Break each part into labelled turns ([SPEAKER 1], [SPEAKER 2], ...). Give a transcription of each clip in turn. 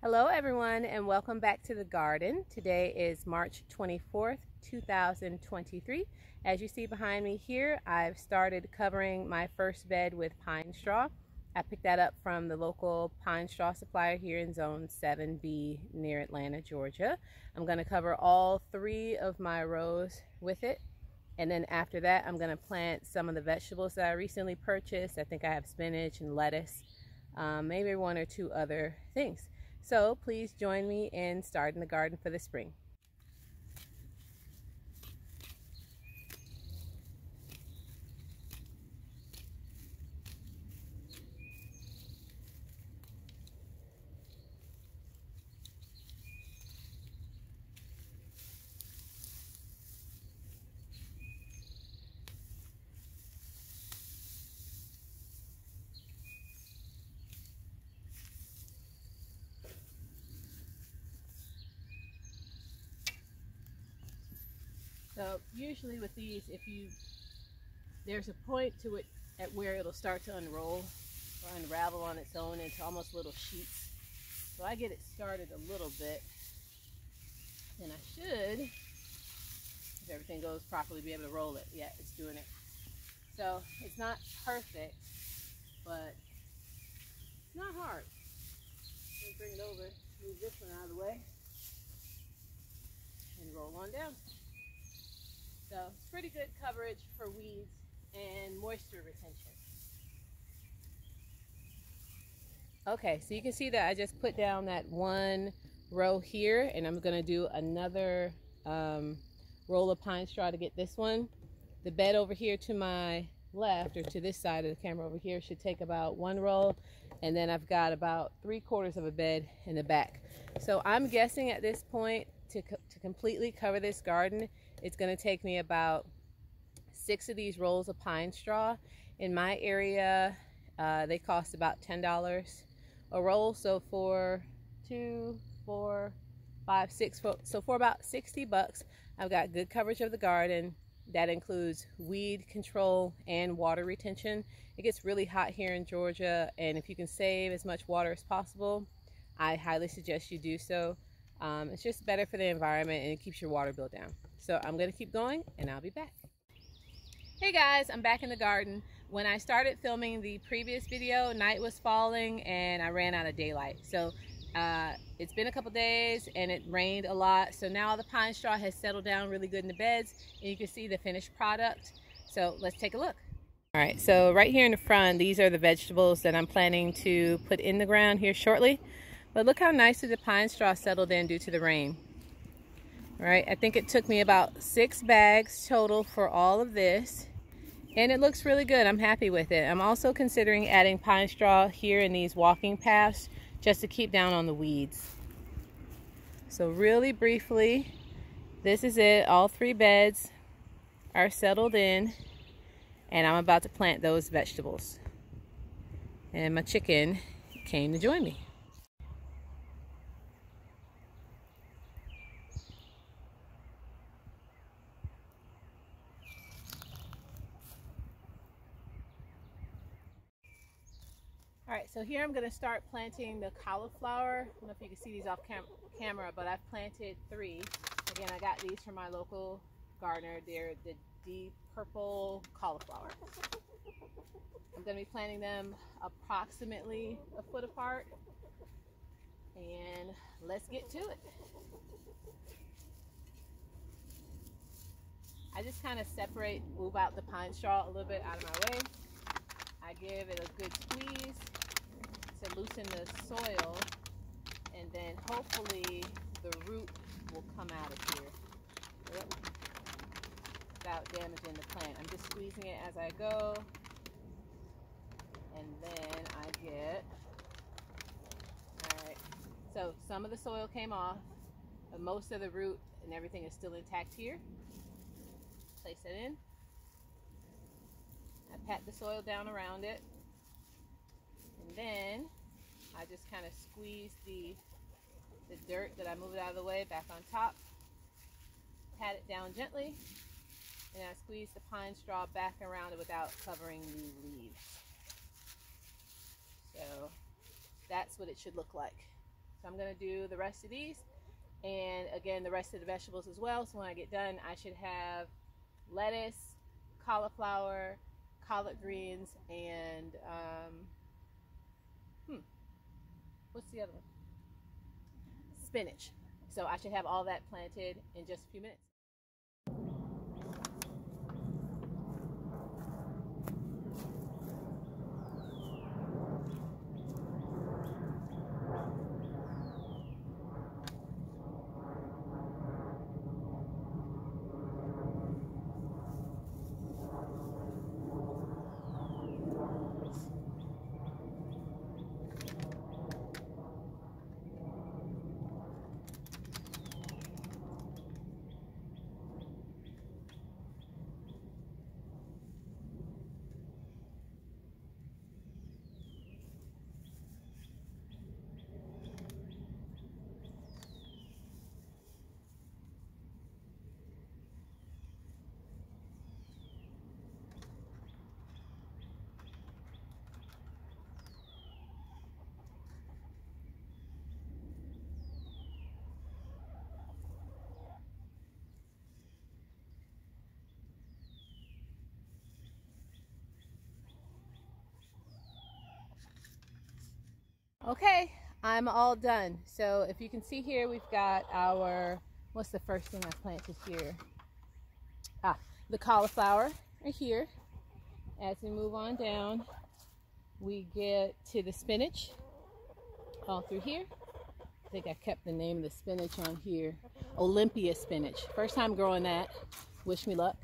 [SPEAKER 1] Hello everyone and welcome back to the garden. Today is March 24th, 2023. As you see behind me here, I've started covering my first bed with pine straw. I picked that up from the local pine straw supplier here in Zone 7B near Atlanta, Georgia. I'm going to cover all 3 of my rows with it. And then after that, I'm going to plant some of the vegetables that I recently purchased. I think I have spinach and lettuce, maybe 1 or 2 other things. So please join me in starting the garden for the spring. So usually with these, there's a point to it at where it'll start to unroll or unravel on its own into almost little sheets. So I get it started a little bit, and I should, if everything goes properly, be able to roll it. Yeah, it's doing it. So it's not perfect, but it's not hard. Let me bring it over, move this one out of the way, and roll on down. So it's pretty good coverage for weeds and moisture retention. Okay, so you can see that I just put down that 1 row here, and I'm going to do another roll of pine straw to get this one. The bed over here to my left, or to this side of the camera over here, should take about 1 roll, and then I've got about 3/4 of a bed in the back. So I'm guessing at this point to completely cover this garden, it's going to take me about 6 of these rolls of pine straw. In my area, they cost about $10 a roll. So for 2, 4, 5, 6, so for about 60 bucks, I've got good coverage of the garden. That includes weed control and water retention. It gets really hot here in Georgia, and if you can save as much water as possible, I highly suggest you do so. It's just better for the environment, and it keeps your water bill down. So I'm going to keep going, and I'll be back. Hey guys, I'm back in the garden. When I started filming the previous video, night was falling and I ran out of daylight. So it's been a couple days and it rained a lot. So now the pine straw has settled down really good in the beds, and you can see the finished product. So let's take a look. All right, so right here in the front, these are the vegetables that I'm planning to put in the ground here shortly. But look how nicely the pine straw settled in due to the rain. All right, I think it took me about 6 bags total for all of this, and it looks really good. I'm happy with it. I'm also considering adding pine straw here in these walking paths just to keep down on the weeds. So really briefly, this is it. All 3 beds are settled in, and I'm about to plant those vegetables. And my chicken came to join me. All right, so here I'm going to start planting the cauliflower. I don't know if you can see these off camera, but I've planted 3. Again, I got these from my local gardener. They're the deep purple cauliflower. I'm going to be planting them approximately a foot apart, and let's get to it. I just kind of move out the pine straw a little bit out of my way. I give it a good squeeze to loosen the soil, and then hopefully the root will come out of here without damaging the plant. I'm just squeezing it as I go, and then I get, all right, so some of the soil came off, but most of the root and everything is still intact here. Place it in. I pat the soil down around it, and then I just kind of squeeze the dirt that I moved out of the way back on top, pat it down gently, and I squeeze the pine straw back around it without covering the leaves. So that's what it should look like. So I'm going to do the rest of these, and again the rest of the vegetables as well. So when I get done, I should have lettuce, cauliflower, collard greens, and what's the other one? Spinach. So I should have all that planted in just a few minutes. Okay, I'm all done. So if you can see here, we've got our, what's the first thing I planted here? The cauliflower right here. As we move on down, we get to the spinach all through here. I think I kept the name of the spinach on here. Olympia spinach. First time growing that. Wish me luck.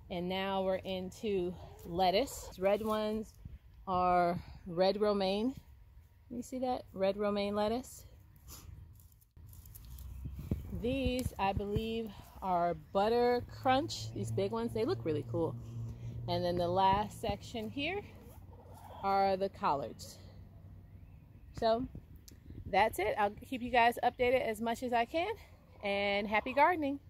[SPEAKER 1] And now we're into lettuce. Red ones are red romaine. You see that? Red romaine lettuce. These, I believe, are butter crunch. These big ones, they look really cool. And then the last section here are the collards. So that's it. I'll keep you guys updated as much as I can. And happy gardening.